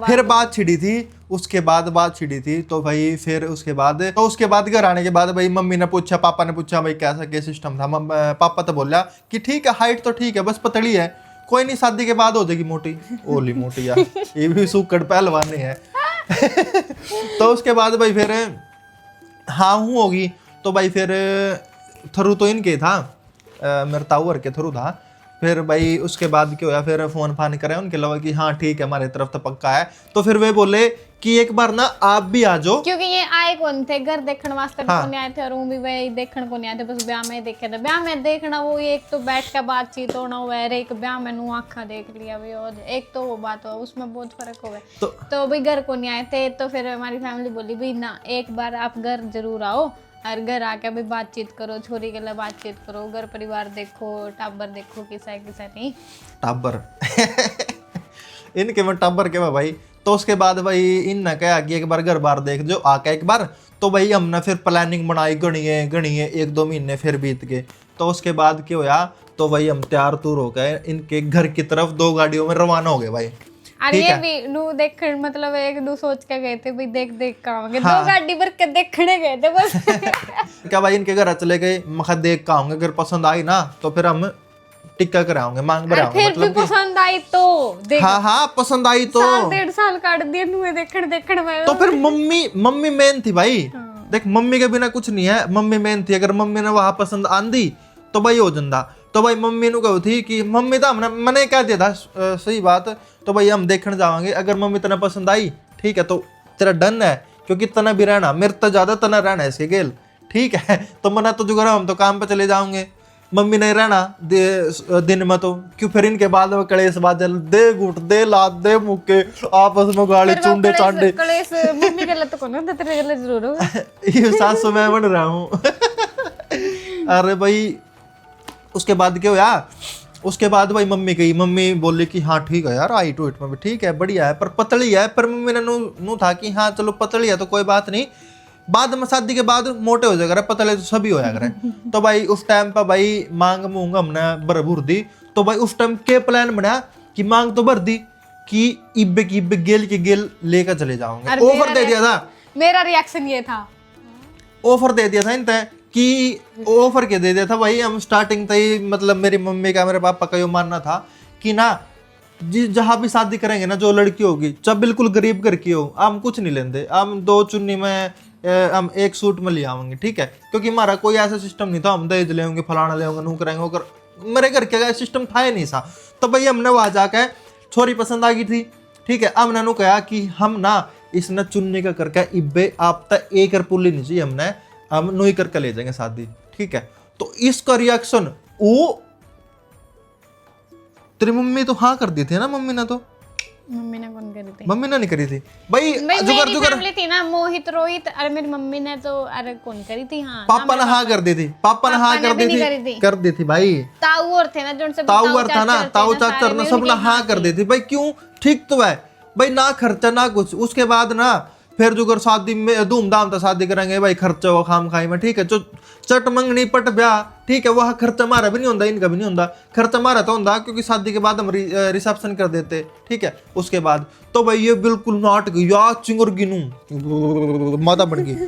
Speaker 2: फिर बात छिड़ी थी, उसके बाद बात छिड़ी थी। तो भाई फिर उसके बाद घर आने के बाद भाई मम्मी ने पूछा, पापा ने पूछा भाई कैसा क्या सिस्टम था। पापा तो बोला कि ठीक है, हाइट तो ठीक है, बस पतली है, कोई नहीं शादी के बाद हो जाएगी मोटी। ओली मोटी यार, ये भी सुकड़ पहलवानी है। तो उसके बाद भाई फिर हाँ हूँ होगी, तो भाई फिर थरू तो इनके था, मेरे ताऊर के थरू था। फिर भाई उसके बाद क्या हुआ, फिर फोन फान करे उनके लगा कि हाँ ठीक है हमारे तरफ तो पक्का है। तो फिर वे बोले कि एक बार ना आप भी आ जाओ,
Speaker 1: क्योंकि ये आए कौन थे घर देखने वास्ते,
Speaker 2: हाँ।
Speaker 1: कौन आए थे, और भी वही देखने को नहीं आए थे, बस ब्याह में देखे थे। ब्याह में देखना वो एक तो बैठ कर बातचीत होना हुआ है, एक ब्याह में नू आँखा देख लिया भाई, और एक तो वो बात हुआ, उसमें बहुत फर्क हुआ है। तो भाई घर को नहीं आए थे, तो फिर हमारी फैमिली बोली भाई ना एक बार आप घर जरूर आओ, और घर आके भी बातचीत करो, छोरी के लिए बातचीत करो, घर परिवार देखो, टाबर देखो, किसा नहीं
Speaker 2: टाबर। इनके में टाबर के भाई। तो उसके बाद भाई इन न कहा कि एक बार घर बार देख जो आके एक बार। तो भाई हमने फिर प्लानिंग बनाई, गणिए 1-2 महीने फिर बीत गए। तो उसके बाद क्या होया, तो भाई हम तैयार तुर हो गए, इनके घर की तरफ 2 गाड़ियों में रवाना हो गए भाई।
Speaker 1: और ये भी नू देख, मतलब एक दो सोच के गए थे भाई देख का आएंगे, 2 गाड़ी भर के देखने गए थे बस।
Speaker 2: क्या भाई इनके घर चले गए, मखा देख का आऊंगे, अगर पसंद आई ना तो फिर हम टिक्का कराऊंगे, मांग बढ़ाऊंगे,
Speaker 1: फिर भी पसंद आई तो देख,
Speaker 2: हाँ पसंद आई तो
Speaker 1: 1.5 साल काट दिए नुए देखने में।
Speaker 2: तो फिर मम्मी मेन थी भाई। देख मम्मी के बिना कुछ नहीं है, मम्मी मेन थी। अगर मम्मी ने वहां पसंद आंदी तो भाई हो जंदा। तो भाई मम्मी ने कही थी कि मम्मी तो मैंने कह दिया था सही बात, तो भाई हम देखने जावांगे, अगर मम्मी तना पसंद आई ठीक है तो तेरा डन है, क्योंकि तना भी रहना मेरे तो ज्यादा तना रहना है इसके गेल, ठीक है। तो मना तो जुगरा हम तो काम पे चले जाओगे, मम्मी नहीं रहना दिन में, तो क्यों फिर इनके बाद में कलेश बादल दे गुट दे लात दे मुक्के आपस में गाली चुंडे चांडे।
Speaker 1: कलेश मम्मी के लिए तो कौन है, तेरे लिए जरूर होगा।
Speaker 2: ये सासू मैं बन रहा हूँ। अरे भाई उसके बाद क्या हुआ, उसके बाद भाई मम्मी बोली कि हाँ ठीक है यार, हाइट वेट में भी ठीक है, बढ़िया है, पर पतली है। पर मम्मी ने नू था कि हाँ चलो पतली है तो कोई बात नहीं, बाद में शादी के बाद मोटे हो जाएगा, पतले तो सभी होया करे। तो भाई उस टाइम पर भाई मांग मूंग हमने भर दी। तो भाई उस टाइम के प्लान बना कि मांग तो भर दी कि इब्बे की इब्बे गेल के गेल लेकर चले जाओगे। ऑफर दे दिया था,
Speaker 1: मेरा रिएक्शन ये था,
Speaker 2: ऑफर दे दिया था इनते कि ऑफर के दे दिया था भाई। हम स्टार्टिंग तक मतलब मेरी मम्मी का मेरे पापा का यो मानना था कि ना जहाँ भी शादी करेंगे ना जो लड़की होगी चाहे बिल्कुल गरीब घर की हो, हम कुछ नहीं लेंगे, हम 2 चुन्नी में हम 1 सूट में ले आवेंगे, ठीक है। क्योंकि हमारा कोई ऐसा सिस्टम नहीं था हम दहेज लेंगे फलाना लेंगे नू करेंगे वो मेरे घर के सिस्टम था ही नहीं सा। तो भाई हमने वहाँ जाकर छोरी पसंद आ गई थी, ठीक है। हमने नू कहा कि हम ना इसने चुन्नी का करके इब्बे आप तक 1 रुपया नहीं चाहिए, हम नू ही करके ले जाएंगे शादी, ठीक है। तो इसका रिएक्शन वो तेरी मम्मी तो हाँ कर दी थी ना, मम्मी ने तो
Speaker 1: मम्मी ने कौन करी थी?
Speaker 2: मम्मी ने नहीं करी थी भाई,
Speaker 1: मेरी
Speaker 2: जुगर
Speaker 1: फैमिली थी ना, मोहित रोहित, अरे मेरी मम्मी ने तो अरे कौन करी थी? हाँ
Speaker 2: पापा ने हाँ कर दी थी, पापा ने हाँ कर दी थी, कर दी थी भाई।
Speaker 1: ताऊ और थे ना जो उनसे
Speaker 2: ताऊ और था ना, ताऊ चाचा ने सब ने हाँ कर दी थी भाई। क्यों? ठीक तो है भाई, ना खर्चा ना कुछ। उसके बाद ना फिर जो अगर शादी में धूमधाम तो शादी करेंगे भाई, खर्चा हो खाम खाई में, ठीक है। जो चट मंगनी पट ब्याह, ठीक है, वह खर्चा हमारा भी नहीं होता, इनका भी नहीं होता। खर्चा हमारा तो होता क्योंकि शादी के बाद हम रिसेप्शन कर देते, ठीक है। उसके बाद तो भाई ये बिल्कुल नाट गई या चिंगर गिनू माता बढ़ गई,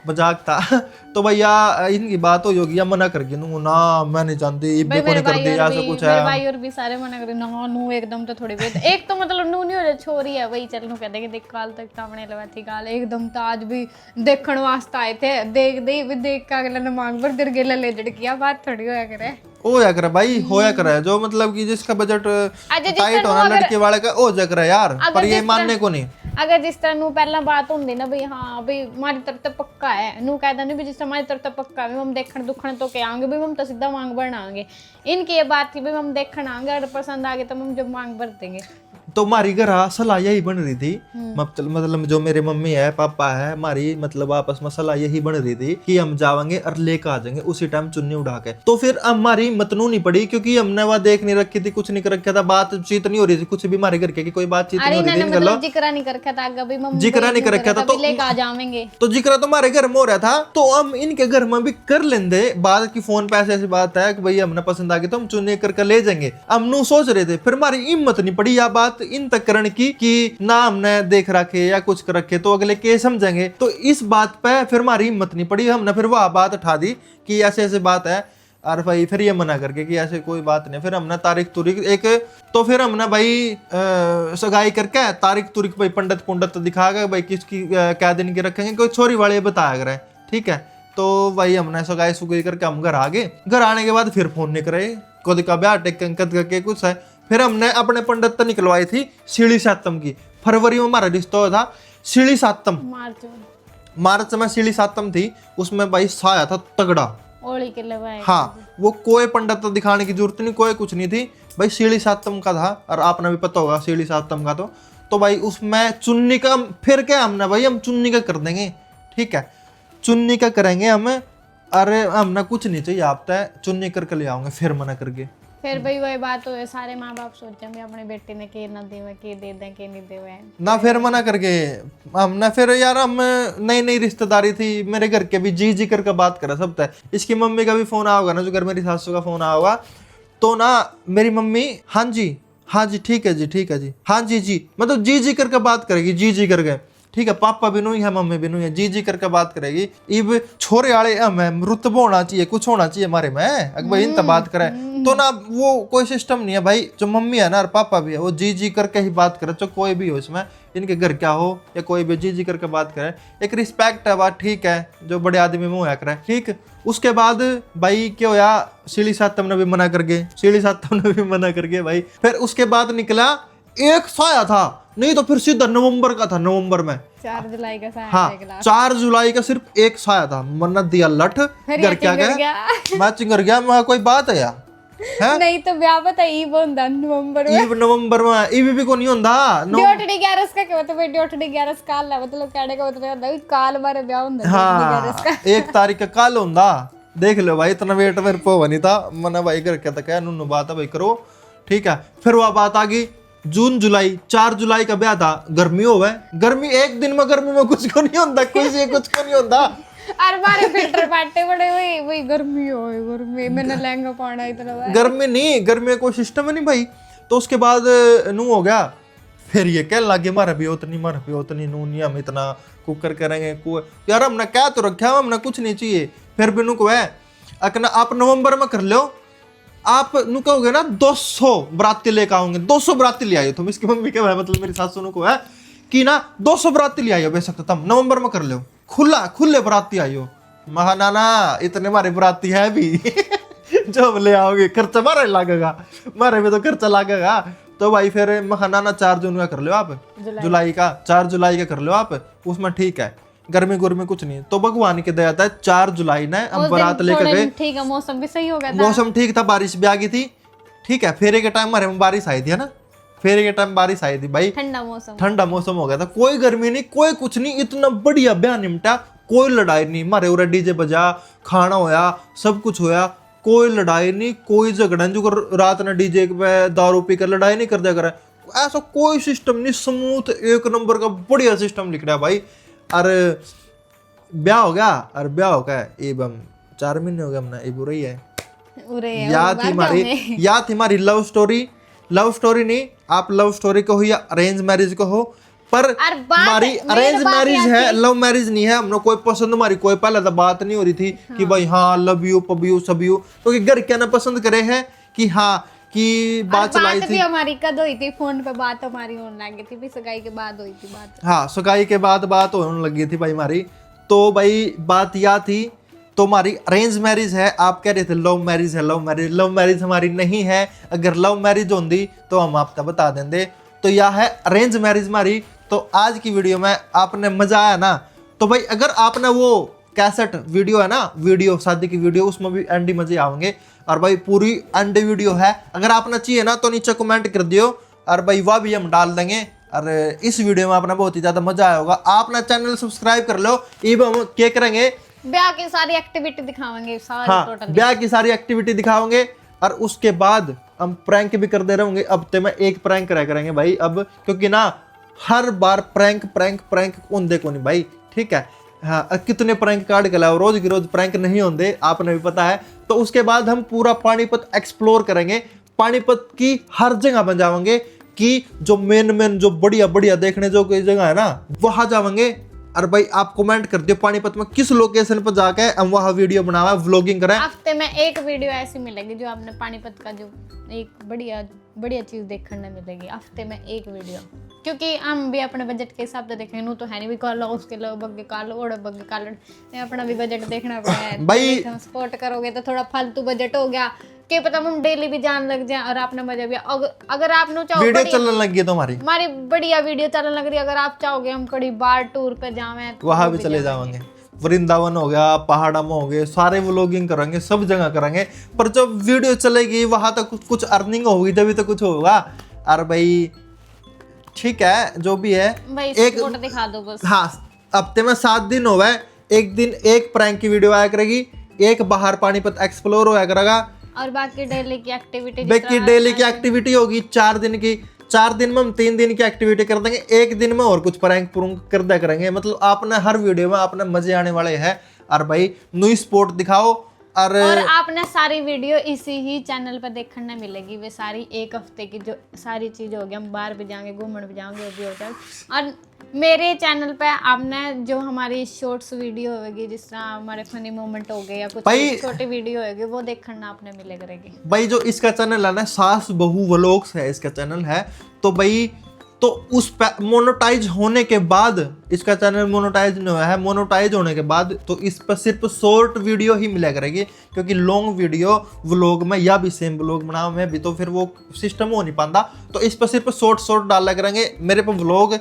Speaker 2: मजाक था। तो भैया इनकी बात हो होगी या मना कर गिनू ना, मैं नहीं जानती इब्बे को नहीं कर दी ऐसा कुछ है।
Speaker 1: मेरे भाई और भी सारे मना कर ना नू एकदम तो थोड़ी बहुत एक तो मतलब नू नहीं हो जाए छोरी है वही चल नू कहते कि देख काल तक सामने लगा थी काल एकदम तो आज भी देखण वास्ते आए थे, देख दे भी देख के अगला ने मांग पर गिर गेला ले जड़किया, बात थोड़ी होया करे।
Speaker 2: होया करे भाई, होया करे जो मतलब कि जिसका बजट टाइट होना लड़के वाले का हो जा करे यार, पर ये मानने को नहीं।
Speaker 1: अगर जिस तरह नू पहला बात होंदी ना भाई हाँ भाई हमारी तरफ तो पक्का है, नू कहता नहीं भी जिस हमारी तरफ तो पक्का है हम देखण दुखण तो क्या आएंगे भाई, हम तो सीधा मांग भरना आएंगे। इनकी ये बात थी भाई हम देखण आएंगे और पसंद आ गए तो हम जब मांग भर देंगे।
Speaker 2: तो हमारी घर सलाह यही बन रही थी, मतलब जो मेरे मम्मी है पापा है हमारी मतलब आपस में सलाह यही बन रही थी कि हम जाएंगे और लेकर आ जाएंगे उसी टाइम चुन्नी उड़ा के। तो फिर हमारी मतनू नहीं पड़ी क्योंकि हमने वह देख नहीं रखी थी, कुछ नहीं कर रखा था, बातचीत नहीं हो रही थी कुछ भी हमारे घर के, कोई बातचीत नहीं हो रही थी,
Speaker 1: मतलब जिक्र नहीं कर रखा था कभी, मम्मी
Speaker 2: जिक्र नहीं कर रखा था, तो
Speaker 1: लेकर आ जाएंगे।
Speaker 2: तो जिक्र तो हमारे घर में हो रहा था, तो हम इनके घर में भी कर लेंगे बात की फोन पे ऐसी बात है कि भाई हमने पसंद आ गई तो हम चुन्नी करके ले जाएंगे। हम नू सोच रहे थे, फिर हमारी हिम्मत नहीं पड़ी यह बात इन तक करने की कि ना हमने देख रखे या कुछ कर रखे तो अगले के समझेंगे। तो इस बात पे फिर हमारी हिम्मत नहीं पड़ी, हमने फिर वह बात उठा दी कि ऐसे ऐसे बात है, और भाई फिर ये मना करके कि ऐसे कोई बात नहीं। फिर हमने तारीख तुरीख एक तो फिर हमने भाई सगाई करके तारीख तुरीख भाई पंडित पुंडित दिखा गए भाई किसकी क्या दिन की रखेंगे, कोई छोरी वाले बताया करे, ठीक है। तो भाई हमने सगाई सुगाई करके हम घर आ गए। घर आने के बाद फिर फोन नहीं करे, खुद का ब्याह टेक करके कुछ है। फिर हमने अपने पंडित तो निकलवाई थी सीढ़ी सातम की, फरवरी में हमारा रिश्ता हुआ था सीढ़ी सातम, मार्च में सीढ़ी सातम थी, उसमें भाई साया था तगड़ा
Speaker 1: ओली के लवाए।
Speaker 2: हाँ वो कोई पंडित तो दिखाने की जरूरत नहीं, कोई कुछ नहीं थी भाई, सीढ़ी सातम का था और आपने भी पता होगा सीढ़ी सातम का। तो भाई उसमें चुन्नी का फिर क्या हमने भाई हम चुन्नी का कर देंगे, ठीक है, चुन्नी का करेंगे हम। अरे हमने कुछ नहीं चाहिए आप तय चुन्नी करके ले आओगे, फिर मना करके
Speaker 1: फिर भाई वही बात हो सारे माँ बाप सोचेंगे अपने बेटे ने के ना देवे के दे दें के नहीं देवे
Speaker 2: ना, फिर मना करके हमने फिर यार हम नई नई रिश्तेदारी थी, मेरे घर के भी जी जी करके बात करा सब तय। इसकी मम्मी का भी फोन आया होगा ना, जो घर मेरी सासू का फोन आया होगा, तो ना मेरी मम्मी हाँ जी ठीक है जी ठीक है जी हाँ जी मतलब जी जी करके बात करेगी, जी जी करके, ठीक है। पापा भी नहीं है मम्मी भी नहीं है, जी जी करके बात करेगी। इब छोरे वाले हमें रुतबा होना चाहिए, कुछ होना चाहिए हमारे में, अगर भाई इनसे बात करे तो ना वो कोई सिस्टम नहीं है भाई। जो मम्मी है ना और पापा भी है वो जी जी करके ही बात करे, तो कोई भी हो इसमें, इनके घर क्या हो या कोई भी जी जी करके बात करे, एक रिस्पेक्ट है बात, ठीक है, जो बड़े आदमी में होया करे, ठीक। उसके बाद भाई क्या होया, सीढ़ी सातम ने भी मना कर गए, सीढ़ी सातम ने भी मना कर गए भाई। फिर उसके बाद निकला एक साया था, नहीं तो फिर सीधा नवंबर का था, नवंबर में
Speaker 1: 4 जुलाई का साया।
Speaker 2: हाँ 4 जुलाई का सिर्फ एक साया था, मन्नत दिया लठ, घर क्या गया मैचिंग कर गया, मैं कोई बात है यार है?
Speaker 1: नहीं तो ब्याह पता ईब होंदा नवंबर में,
Speaker 2: ईब नवंबर में, ईब भी को नहीं होंदा
Speaker 1: ड्योटडी 11 का क्या मतलब ड्योटडी 11 काल है, मतलब कहने का मतलब होता है काल बारे ब्याह होंदा।
Speaker 2: हाँ 1 तारीख का काल होंदा, देख लो भाई इतना वेट मेरे पे नहीं था, मना भाई घर क्या था नुनु बात है भाई करो, ठीक है। फिर वह बात आ गई जून जुलाई, 4 जुलाई का ब्याह था, गर्मी हो गए, गर्मी एक दिन में गर्मी में कुछ को नहीं होता, कुछ को नहीं होता।
Speaker 1: अरे मारे फिल्टर पाटे बड़े हुए वही गर्मी हो गर्मी मैंने लहंगा पहना इतना
Speaker 2: गर्मी नहीं, गर्मी में कोई सिस्टम नहीं भाई। तो उसके बाद नू हो गया, फिर ये कहने लगे मारा भी उतनी नू नहीं, हम इतना कुकर करेंगे यार, हमने क्या तो रखा है, हमने कुछ नहीं चाहिए, फिर भी नुको है अकना आप नवंबर में कर लो, आप नु कहोगे ना 200 बराती लेके आओगे, 200 बराती ले आयो तुम। इसकी मम्मी क्या है, मतलब मेरी सासू नु को है कि ना 200 बराती ले आयो बेशक तुम नवंबर में कर लो, खुले बराती आयो। महा ना इतने मारे बराती है भी जब ले आओगे खर्चा मारे लगेगा, मारे में तो खर्चा लगेगा। तो भाई फिर मखाना 4 जून का कर लो आप, जुलाई का 4 जुलाई का कर लो आप, उसमें ठीक है, गर्मी गुर्मी कुछ नहीं। तो भगवान की दया था 4 जुलाई ने हम बारात लेकर गए,
Speaker 1: ठीक है, मौसम भी सही हो गया था,
Speaker 2: मौसम ठीक था, बारिश भी आ गई थी, ठीक है। फेरे के टाइम हमारे में बारिश आई थी, है ना, फेरे के टाइम बारिश आई थी भाई, ठंडा मौसम हो गया था, कोई गर्मी नहीं कोई कुछ नहीं, इतना बढ़िया ब्याह निपटा, कोई लड़ाई नहीं। हमारे उरा डीजे बजा, खाना होया, सब कुछ होया, कोई लड़ाई नहीं, कोई झगड़ा नहीं, जो रात ने डीजे पे दारू पी कर लड़ाई नहीं कर दिया करे, ऐसा कोई सिस्टम नहीं, स्मूथ 1 नंबर का बढ़िया सिस्टम लिख रहा भाई। अरे ब्याह हो गया, और ब्याह हो गया ये 4 महीने हो गए हमने, ये बुरा ही है। याद थी हमारी लव स्टोरी नहीं, आप लव स्टोरी को हो या अरेंज मैरिज को हो, पर हमारी अरेंज मैरिज है, लव मैरिज नहीं है। हमने कोई पसंद हमारी कोई पहले तो बात नहीं हो रही थी कि भाई हाँ लव यू पब यू सब यू, क्योंकि घर क्या ना पसंद करे हैं कि हाँ कि बात चलाई थी,
Speaker 1: हमारी कद हुई थी, फोन पे बात हमारी होने लगी थी, भी सगाई के बाद हुई थी बात।
Speaker 2: हाँ सगाई के बाद बात होने लगी थी भाई हमारी। तो भाई बात यह थी, तो हमारी अरेंज मैरिज है, आप कह रहे थे लव मैरिज है, लव मैरिज हमारी नहीं है। अगर लव मैरिज होती तो हम आपको बता देंगे। तो यह है अरेंज मैरिज हमारी। तो आज की वीडियो में आपने मजा आया ना, तो भाई अगर आपने वो कैसेट वीडियो है ना, वीडियो शादी की वीडियो, उसमें भी एंडी मजे आएंगे, और भाई पूरी एंडी वीडियो है। अगर आपने चाहिए ना तो नीचे कमेंट कर दियो, और भाई वह भी हम डाल देंगे। और इस वीडियो में आपने बहुत ही ज्यादा मजा आया होगा। आपने चैनल सब्सक्राइब कर लो, ये हम क्या करेंगे,
Speaker 1: ब्याह की सारी एक्टिविटी दिखाएंगे, सारी
Speaker 2: हाँ
Speaker 1: टोटल
Speaker 2: ब्याह की सारी एक्टिविटी दिखाओगे, और उसके बाद हम प्रैंक भी करते रहेंगे। हफ्ते में एक प्रैंक करा करेंगे भाई अब, क्योंकि ना हर बार प्रैंक होंदे को नहीं भाई, ठीक है। हाँ कितने प्रैंक कार्ड के लाओ, रोज की रोज प्रैंक नहीं होंगे, आपने भी पता है। तो उसके बाद हम पूरा पानीपत एक्सप्लोर करेंगे, पानीपत की हर जगह पर जाएंगे, कि जो मेन जो बढ़िया देखने जो कोई जगह है ना वहां जाएंगे। और भाई आप कमेंट कर दियो पानीपत में किस लोकेशन पर जाके हम वहाँ वीडियो बनावा, व्लॉगिंग करें।
Speaker 1: हफ्ते में एक वीडियो ऐसी मिलेगी जो आपने पानीपत का जो एक बढ़िया चीज देखने मिलेगी, हफ्ते में एक वीडियो, क्योंकि हम भी अपने बजट के हिसाब से देखेंगे। नू तो है नहीं भी कर लो उसके लो बग्गे कर लो ओढ़ बग्गे कर लो, अपना भी बजट देखना पड़ेगा भाई। सपोर्ट करोगे तो थोड़ा फालतू बजट हो गया, के पता हम डेली भी जान लग जाए और आपने मजा भी। अगर आप चाहो
Speaker 2: वीडियो चलने लगी तो हमारी
Speaker 1: बढ़िया वीडियो चलने लग रही है, अगर आप चाहोगे हम कड़ी बार टूर पे जावे तो
Speaker 2: वहां भी चले जाएंगे, वृंदावन हो गया, पहाड़ा में हो गए, सारे व्लॉगिंग करेंगे, सब जगह करेंगे। पर जब वीडियो चलेगी वहां तक कुछ अर्निंग होगी, तभी तो कुछ होगा। और भाई ठीक है जो भी है,
Speaker 1: एक दिखा दो बस।
Speaker 2: हाँ हफ्ते में 7 दिन हो गए, एक दिन एक प्रैंक की वीडियो आया करेगी, एक बाहर पानीपत एक्सप्लोर होया करेगा,
Speaker 1: और बाकी डेली की एक्टिविटी
Speaker 2: होगी 4 दिन की। 4 दिन में हम 3 दिन की एक्टिविटी कर देंगे, एक दिन में और कुछ प्रैंक कर दिया करेंगे। मतलब आपने हर वीडियो में आपने मजे आने वाले हैं। और भाई न्यू स्पोर्ट दिखाओ, और
Speaker 1: आपने सारी वीडियो इसी ही चैनल पर देखने मिलेगी। वे सारी एक हफ्ते की जो सारी चीज़ होगी, हम बाहर भी जाएंगे, घूमने भी जाएंगे, वो भी हो जाएगा। और मेरे चैनल पे आपने जो हमारी शॉर्ट्स वीडियो होगी, जिस तरह हमारे फनी मोमेंट हो गए या कुछ छोटी वीडियो होगी, वो देखना आपने मिले करेगी।
Speaker 2: भाई जो इसका चैनल है ना, सास बहू व्लॉग्स है इसका चैनल है। तो भाई तो उस मोनेटाइज होने के बाद, इसका चैनल मोनेटाइज नहीं हुआ है, मोनेटाइज होने के बाद तो इस पर सिर्फ शॉर्ट वीडियो ही मिला करेगी, क्योंकि लॉन्ग वीडियो व्लॉग में या भी सेम व्लॉग बनाओ में भी तो फिर वो सिस्टम हो नहीं पाता। तो इस पर सिर्फ शॉर्ट डाला करेंगे मेरे पे व्लॉग,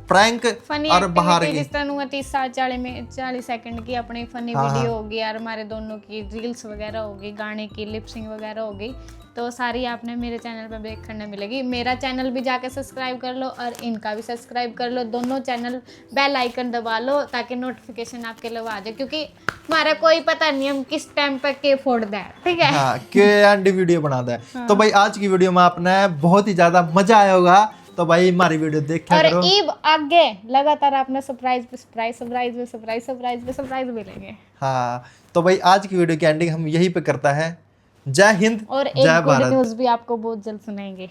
Speaker 2: प्रैंक और बाहर की,
Speaker 1: जिस तरह 30-40 सेकंड की अपनी फनी वीडियो होगी, और हमारे दोनों की रील्स वगैरह होगी, गाने की लिपसिंग वगैरह होगी, तो सारी आपने मेरे चैनल पर देखने मिलेगी। मेरा चैनल भी जाके सब्सक्राइब कर लो और इनका भी सब्सक्राइब कर लो, दोनों चैनल बेल आइकन दबा लो ताकि नोटिफिकेशन आपके लिए आ जाए, क्योंकि हमारा कोई पता नहीं हम किस टाइम पे के फोड़ दे, ठीक है।
Speaker 2: हाँ एंड वीडियो बना दे। हाँ। तो भाई आज की वीडियो में आपने बहुत ही ज्यादा मजा आया होगा, तो भाई हमारी वीडियो देखा करो।
Speaker 1: और ईब आगे लगातार आपने सरप्राइज मिलेंगे।
Speaker 2: हाँ तो भाई आज की वीडियो की एंडिंग हम यही पे करता है। जय हिंद,
Speaker 1: और एक गुड न्यूज़ भी आपको बहुत जल्द सुनाएंगे।